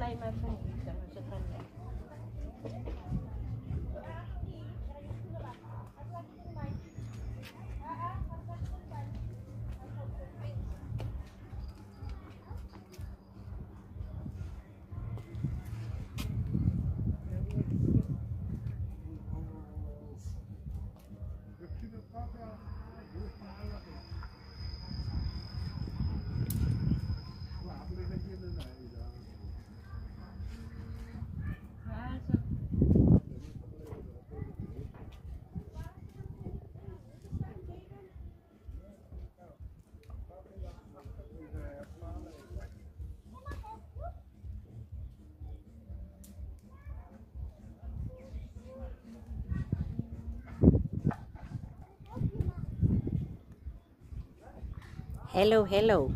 Snij maar van eten, als het dan lijkt. Hallo, hallo.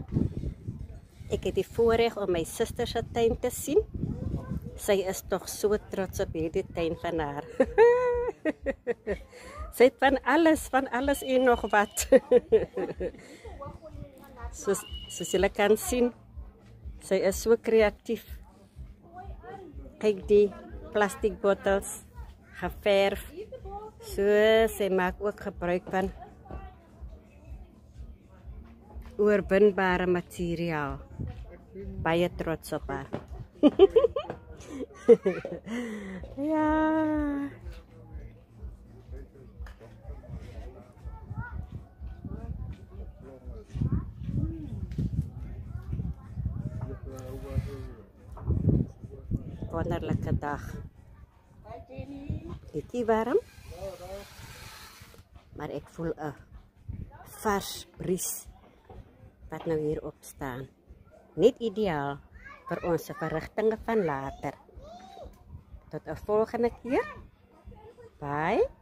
Ek het die voorreg om my suster se tuin te sien. Sy is tog so trots op hierdie tuin van haar. Sy het van alles en nog wat. soos julle kan sien, sy is so kreatief. Kyk die plastiekbottels, geverf. So, sy maak ook gebruik van oorbindbare materiaal. Baie trots op haar. Ja. Wonderlijke dag. Bietjie warm. Maar ek voel 'n vars bries wat nou hier op staan. Net ideaal vir ons verrigtinge van later. Tot 'n volgende keer. Bye.